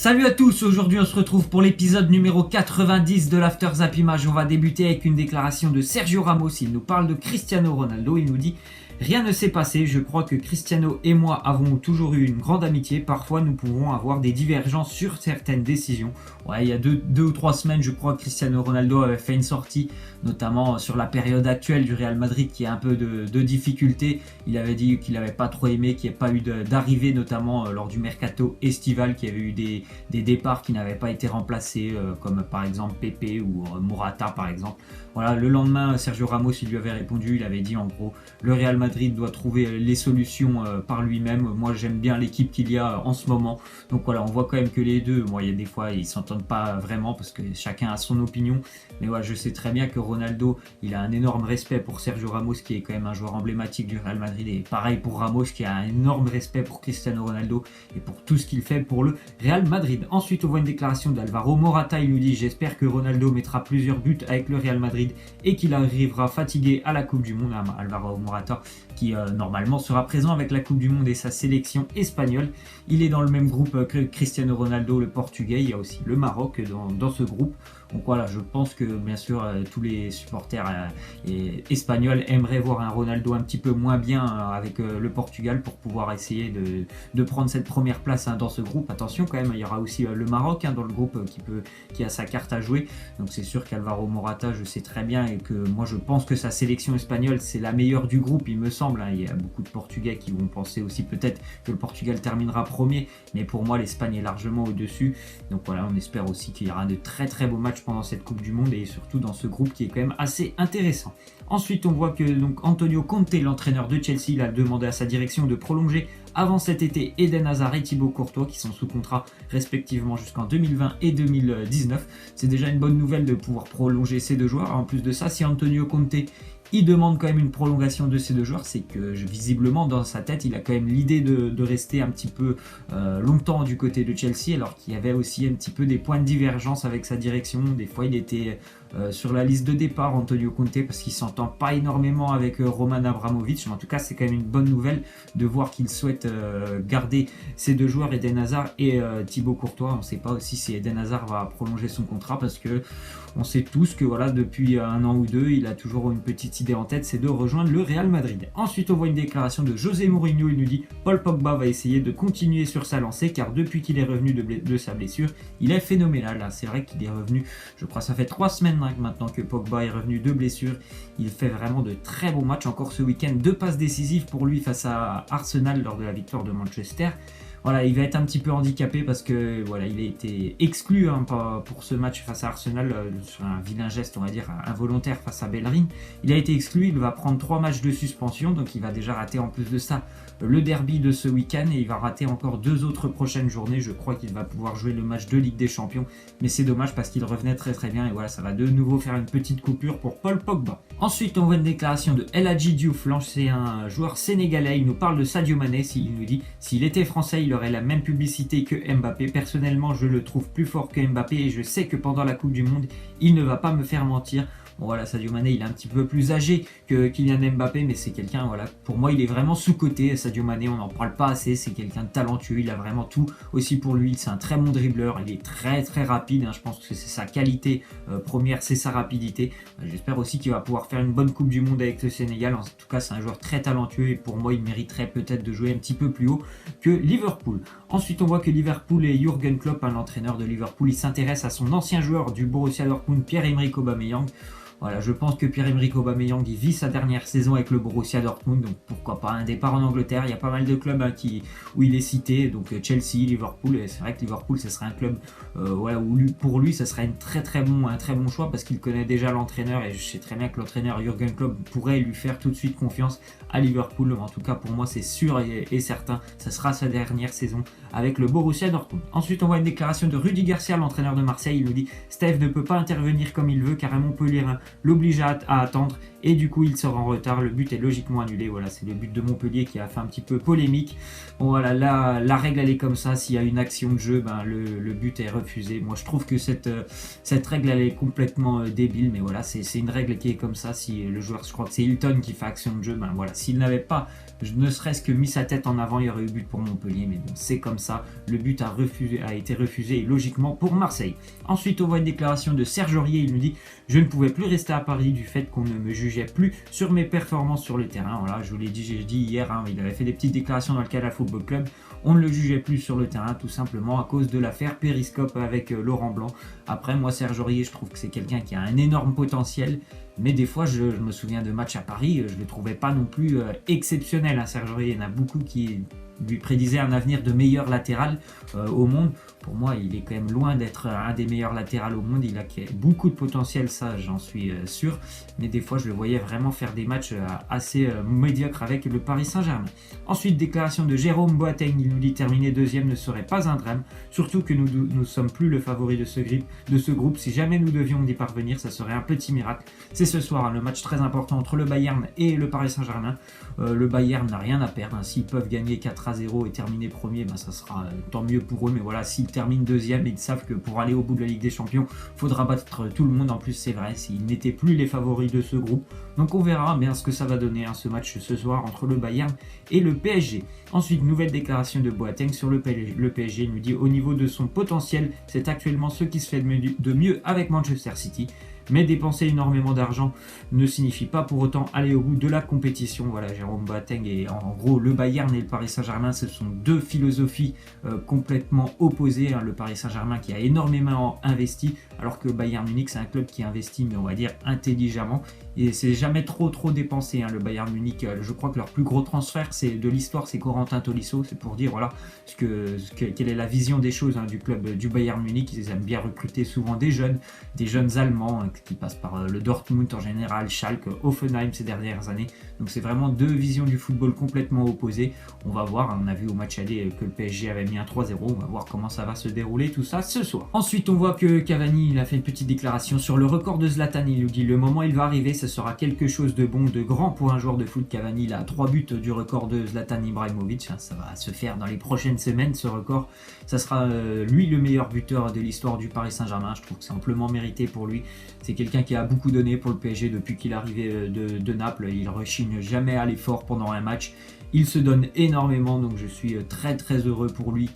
Salut à tous, aujourd'hui on se retrouve pour l'épisode numéro 90 de l'After Zap Image. On va débuter avec une déclaration de Sergio Ramos. Il nous parle de Cristiano Ronaldo, il nous dit: rien ne s'est passé, je crois que Cristiano et moi avons toujours eu une grande amitié. Parfois nous pouvons avoir des divergences sur certaines décisions. Ouais, il y a deux ou trois semaines, je crois que Cristiano Ronaldo avait fait une sortie, notamment sur la période actuelle du Real Madrid qui a un peu de difficultés. Il avait dit qu'il n'avait pas trop aimé, qu'il n'y ait pas eu d'arrivée, notamment lors du mercato estival, qu'il y avait eu des départs qui n'avaient pas été remplacés, comme par exemple Pepe ou Morata par exemple. Voilà, le lendemain, Sergio Ramos il lui avait répondu, il avait dit en gros: le Real Madrid doit trouver les solutions par lui-même. Moi j'aime bien l'équipe qu'il y a en ce moment. Donc voilà, on voit quand même que les deux, il y a des fois ils s'entendent pas vraiment parce que chacun a son opinion. Mais voilà, je sais très bien que Ronaldo, il a un énorme respect pour Sergio Ramos qui est quand même un joueur emblématique du Real Madrid, et pareil pour Ramos qui a un énorme respect pour Cristiano Ronaldo et pour tout ce qu'il fait pour le Real Madrid. Ensuite on voit une déclaration d'Alvaro Morata, il nous dit: j'espère que Ronaldo mettra plusieurs buts avec le Real Madrid et qu'il arrivera fatigué à la Coupe du Monde. Alvaro Morata qui normalement sera présent avec la Coupe du Monde et sa sélection espagnole. Il est dans le même groupe que Cristiano Ronaldo, le Portugais. Il y a aussi le Maroc dans ce groupe. Donc voilà, je pense que bien sûr tous les supporters espagnols aimeraient voir un Ronaldo un petit peu moins bien avec le Portugal pour pouvoir essayer de prendre cette première place dans ce groupe. Attention quand même, il y aura aussi le Maroc dans le groupe qui a sa carte à jouer. Donc c'est sûr qu'Alvaro Morata, je sais très bien, et que moi je pense que sa sélection espagnole c'est la meilleure du groupe, il me semble. Il y a beaucoup de Portugais qui vont penser aussi peut-être que le Portugal terminera premier, mais pour moi l'Espagne est largement au-dessus. Donc voilà, on espère aussi qu'il y aura de très très beaux matchs pendant cette Coupe du Monde et surtout dans ce groupe qui est quand même assez intéressant. Ensuite on voit que donc Antonio Conte, l'entraîneur de Chelsea, il a demandé à sa direction de prolonger avant cet été Eden Hazard et Thibaut Courtois qui sont sous contrat respectivement jusqu'en 2020 et 2019. C'est déjà une bonne nouvelle de pouvoir prolonger ces deux joueurs. En plus de ça, si Antonio Conte il demande quand même une prolongation de ces deux joueurs, c'est que visiblement dans sa tête il a quand même l'idée de rester un petit peu longtemps du côté de Chelsea, alors qu'il y avait aussi un petit peu des points de divergence avec sa direction. Des fois il était sur la liste de départ, Antonio Conte, parce qu'il s'entend pas énormément avec Roman Abramovich. Mais en tout cas c'est quand même une bonne nouvelle de voir qu'il souhaite garder ces deux joueurs, Eden Hazard et Thibaut Courtois. On ne sait pas aussi si Eden Hazard va prolonger son contrat, parce que on sait tous que voilà, depuis un an ou deux il a toujours une petite idée en tête, c'est de rejoindre le Real Madrid. Ensuite on voit une déclaration de José Mourinho, il nous dit: Paul Pogba va essayer de continuer sur sa lancée, car depuis qu'il est revenu de sa blessure il est phénoménal. C'est vrai qu'il est revenu, je crois ça fait 3 semaines maintenant que Pogba est revenu de blessure. Il fait vraiment de très beaux matchs, encore ce week-end 2 passes décisives pour lui face à Arsenal lors de la victoire de Manchester. Voilà, il va être un petit peu handicapé parce que voilà, il a été exclu pour ce match face à Arsenal sur un vilain geste, on va dire involontaire face à Bellerin. Il a été exclu, il va prendre 3 matchs de suspension, donc il va déjà rater en plus de ça le derby de ce week-end, et il va rater encore 2 autres prochaines journées. Je crois qu'il va pouvoir jouer le match de Ligue des Champions, mais c'est dommage parce qu'il revenait très très bien, et voilà, ça va de nouveau faire une petite coupure pour Paul Pogba. Ensuite on voit une déclaration de El Hadji Diouf, c'est un joueur sénégalais. Il nous parle de Sadio Mané. Il nous dit: s'il était français il aurait la même publicité que Mbappé. Personnellement je le trouve plus fort que Mbappé et je sais que pendant la Coupe du Monde il ne va pas me faire mentir. Bon voilà, Sadio Mané il est un petit peu plus âgé que Kylian Mbappé, mais c'est quelqu'un, voilà, pour moi il est vraiment sous-coté. Sadio Mané, on n'en parle pas assez, c'est quelqu'un de talentueux, il a vraiment tout aussi pour lui. C'est un très bon dribbleur, il est très très rapide, je pense que c'est sa qualité première, c'est sa rapidité. J'espère aussi qu'il va pouvoir faire une bonne Coupe du Monde avec le Sénégal. En tout cas c'est un joueur très talentueux et pour moi il mériterait peut-être de jouer un petit peu plus haut que Liverpool. Ensuite on voit que Liverpool et Jürgen Klopp, l'entraîneur de Liverpool, il s'intéresse à son ancien joueur du Borussia Dortmund, Pierre-Emerick Aubameyang. Voilà, je pense que Pierre-Emerick Aubameyang il vit sa dernière saison avec le Borussia Dortmund, donc pourquoi pas un départ en Angleterre. Il y a pas mal de clubs où il est cité, donc Chelsea, Liverpool, et c'est vrai que Liverpool ce serait un club voilà, où pour lui ça serait un très bon choix, parce qu'il connaît déjà l'entraîneur, et je sais très bien que l'entraîneur Jürgen Klopp pourrait lui faire tout de suite confiance à Liverpool. En tout cas pour moi c'est sûr et certain, ça sera sa dernière saison avec le Borussia Dortmund. Ensuite on voit une déclaration de Rudy Garcia, l'entraîneur de Marseille. Il nous dit: Steve ne peut pas intervenir comme il veut car à Montpellier l'oblige à attendre et du coup il sort en retard, le but est logiquement annulé. Voilà, c'est le but de Montpellier qui a fait un petit peu polémique. Bon voilà, là la règle elle est comme ça, s'il y a une action de jeu, ben, le but est refusé. Moi je trouve que cette règle elle est complètement débile, mais voilà, c'est une règle qui est comme ça. Si le joueur, je crois que c'est Hilton qui fait action de jeu, ben voilà, s'il n'avait pas ne serait-ce que mis sa tête en avant, il y aurait eu but pour Montpellier, mais bon, c'est comme ça. Le but a été refusé et logiquement pour Marseille. Ensuite, on voit une déclaration de Serge Aurier. Il nous dit « Je ne pouvais plus rester à Paris du fait qu'on ne me jugeait plus sur mes performances sur le terrain. » Voilà, je vous l'ai dit, j'ai dit hier, hein, il avait fait des petites déclarations dans le Canal Football Club. On ne le jugeait plus sur le terrain, tout simplement à cause de l'affaire Périscope avec Laurent Blanc. Après, moi, Serge Aurier, je trouve que c'est quelqu'un qui a un énorme potentiel. Mais des fois, je me souviens de matchs à Paris, je ne le trouvais pas non plus exceptionnel. Hein, Serge Aurier, il y en a beaucoup qui lui prédisaient un avenir de meilleur latéral au monde. Pour moi, il est quand même loin d'être un des meilleurs latérales au monde. Il a beaucoup de potentiel, ça j'en suis sûr. Mais des fois, je le voyais vraiment faire des matchs assez médiocres avec le Paris Saint-Germain. Ensuite, déclaration de Jérôme Boateng. Il nous dit terminer deuxième ne serait pas un drame. Surtout que nous ne sommes plus le favori de ce groupe. Si jamais nous devions y parvenir, ça serait un petit miracle. C'est ce soir, hein, le match très important entre le Bayern et le Paris Saint-Germain. Le Bayern n'a rien à perdre. Hein. S'ils peuvent gagner 4-0 et terminer premier, ben, ça sera tant mieux pour eux. Mais voilà, s'ils terminent deuxième, ils savent que pour aller au bout de la Ligue des Champions, il faudra battre tout le monde. En plus, c'est vrai, s'ils n'étaient plus les favoris de ce groupe. Donc on verra bien ce que ça va donner, hein, ce match ce soir entre le Bayern et le PSG. Ensuite, nouvelle déclaration de Boateng sur le PSG. Il nous dit au niveau de son potentiel, c'est actuellement ce qui se fait de mieux avec Manchester City. Mais dépenser énormément d'argent ne signifie pas pour autant aller au bout de la compétition. Voilà, Jérôme Boateng et en gros le Bayern et le Paris Saint-Germain, ce sont deux philosophies complètement opposées. Hein. Le Paris Saint-Germain qui a énormément investi, alors que Bayern Munich c'est un club qui investit, mais on va dire intelligemment. Et c'est jamais trop dépensé. Hein. Le Bayern Munich, je crois que leur plus gros transfert de l'histoire, c'est Corentin Tolisso. C'est pour dire voilà quelle est la vision des choses, hein, du club du Bayern Munich. Ils aiment bien recruter souvent des jeunes allemands, hein, qui passent par le Dortmund en général, Schalke, Hoffenheim ces dernières années. Donc c'est vraiment deux visions du football complètement opposées. On va voir, hein, on a vu au match aller que le PSG avait mis un 3-0. On va voir comment ça va se dérouler tout ça ce soir. Ensuite, on voit que Cavani il a fait une petite déclaration sur le record de Zlatan. Il nous dit le moment il va arriver, ce sera quelque chose de bon, de grand pour un joueur de foot. Cavani il a 3 buts du record de Zlatan Ibrahimovic. Ça va se faire dans les prochaines semaines, ce record. Ça sera lui le meilleur buteur de l'histoire du Paris Saint-Germain. Je trouve que c'est amplement mérité pour lui. C'est quelqu'un qui a beaucoup donné pour le PSG depuis qu'il est arrivé de Naples. Il rechigne jamais à l'effort pendant un match. Il se donne énormément, donc je suis très heureux pour lui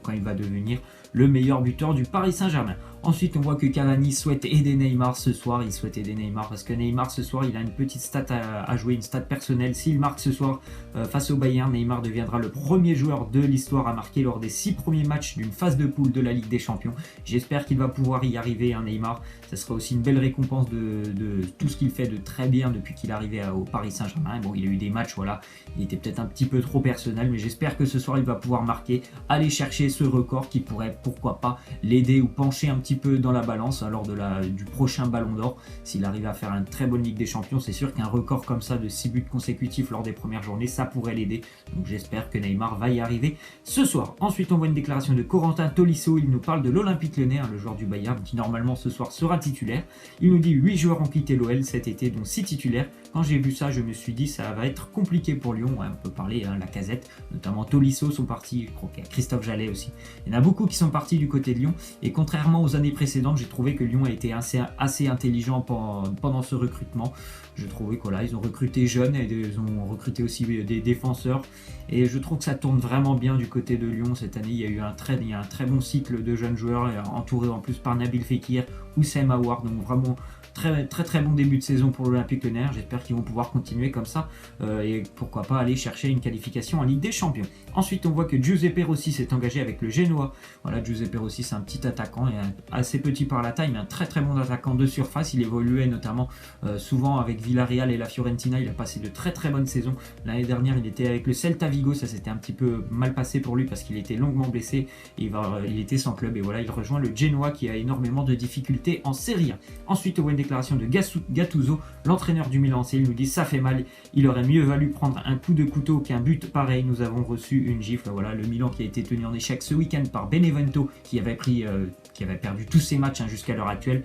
quand il va devenir le meilleur buteur du Paris Saint-Germain. Ensuite, on voit que Cavani souhaite aider Neymar ce soir. Il souhaite aider Neymar parce que Neymar ce soir, il a une petite stat à jouer, une stat personnelle. S'il marque ce soir face au Bayern, Neymar deviendra le premier joueur de l'histoire à marquer lors des 6 premiers matchs d'une phase de poule de la Ligue des Champions. J'espère qu'il va pouvoir y arriver, hein, Neymar. Ça sera aussi une belle récompense de tout ce qu'il fait de très bien depuis qu'il est arrivé au Paris Saint-Germain. Bon, il a eu des matchs, voilà, il était peut-être un petit peu trop personnel, mais j'espère que ce soir, il va pouvoir marquer, aller chercher ce record qui pourrait, pourquoi pas, l'aider ou pencher un petit peu dans la balance lors du prochain Ballon d'Or. S'il arrive à faire une très bonne Ligue des Champions, c'est sûr qu'un record comme ça de 6 buts consécutifs lors des premières journées, ça pourrait l'aider. Donc j'espère que Neymar va y arriver ce soir. Ensuite, on voit une déclaration de Corentin Tolisso. Il nous parle de l'Olympique Lyonnais, hein, le joueur du Bayern qui normalement ce soir sera titulaire. Il nous dit 8 joueurs ont quitté l'OL cet été, dont 6 titulaires. Quand j'ai vu ça, je me suis dit ça va être compliqué pour Lyon. Ouais, on peut parler, hein, Lacazette, notamment Tolisso sont partis, je crois qu'il y a Christophe Jallet aussi. Il y en a beaucoup qui sont partis du côté de Lyon. Et contrairement aux années précédentes, j'ai trouvé que Lyon a été assez intelligent pendant ce recrutement. Je trouvais que voilà, ils ont recruté jeunes et ils ont recruté aussi des défenseurs. Et je trouve que ça tourne vraiment bien du côté de Lyon cette année. Il y a eu un très bon cycle de jeunes joueurs, entourés en plus par Nabil Fekir, Houssem Aouar. Donc vraiment très bon début de saison pour l'Olympique Lyonnais. J'espère qu'ils vont pouvoir continuer comme ça et pourquoi pas aller chercher une qualification en Ligue des Champions. Ensuite, on voit que Giuseppe Rossi s'est engagé avec le Genoa. Voilà, Giuseppe Rossi, c'est un petit attaquant, et assez petit par la taille, mais un très bon attaquant de surface. Il évoluait notamment souvent avec Villarreal et la Fiorentina. Il a passé de très bonnes saisons. L'année dernière, il était avec le Celta Vigo. Ça s'était un petit peu mal passé pour lui parce qu'il était longuement blessé et il était sans club. Et voilà, il rejoint le Genoa qui a énormément de difficultés en Serie A. Ensuite, on voit une déclaration de Gattuso, l'entraîneur du Milan. Il nous dit ça fait mal, il aurait mieux valu prendre un coup de couteau qu'un but pareil. Nous avons reçu une gifle. Voilà, le Milan qui a été tenu en échec ce week-end par Benevento Benevento qui avait perdu tous ses matchs jusqu'à l'heure actuelle.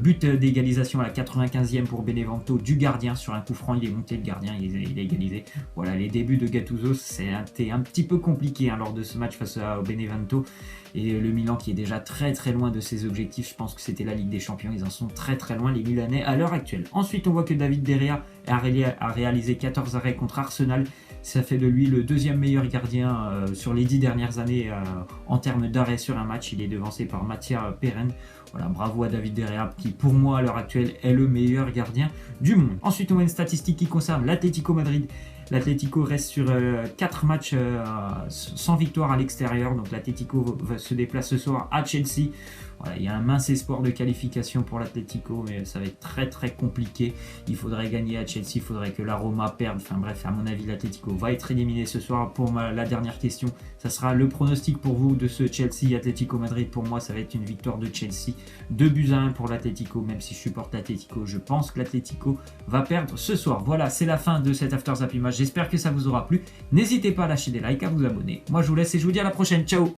But d'égalisation à la 95e pour Benevento du gardien sur un coup franc, il est monté le gardien, il a égalisé. Voilà, les débuts de Gattuso, c'était un petit peu compliqué lors de ce match face au Benevento. Et le Milan qui est déjà très très loin de ses objectifs, je pense que c'était la Ligue des Champions, ils en sont très très loin les Milanais à l'heure actuelle. Ensuite on voit que David De Gea a réalisé 14 arrêts contre Arsenal, ça fait de lui le deuxième meilleur gardien sur les 10 dernières années en termes d'arrêts sur un match, il est devancé par Mattia Perren. Voilà, bravo à David De Gea qui pour moi à l'heure actuelle est le meilleur gardien du monde. Ensuite on voit une statistique qui concerne l'Atlético Madrid. L'Atlético reste sur 4 matchs sans victoire à l'extérieur. Donc l'Atlético se déplace ce soir à Chelsea. Voilà, il y a un mince espoir de qualification pour l'Atlético, mais ça va être très très compliqué. Il faudrait gagner à Chelsea, il faudrait que la Roma perde. Enfin bref, à mon avis, l'Atlético va être éliminé ce soir. Pour la dernière question, ça sera le pronostic pour vous de ce Chelsea-Atlético Madrid. Pour moi, ça va être une victoire de Chelsea. 2-1 pour l'Atlético, même si je supporte l'Atlético. Je pense que l'Atlético va perdre ce soir. Voilà, c'est la fin de cet After Zappy Match. J'espère que ça vous aura plu. N'hésitez pas à lâcher des likes, à vous abonner. Moi, je vous laisse et je vous dis à la prochaine. Ciao!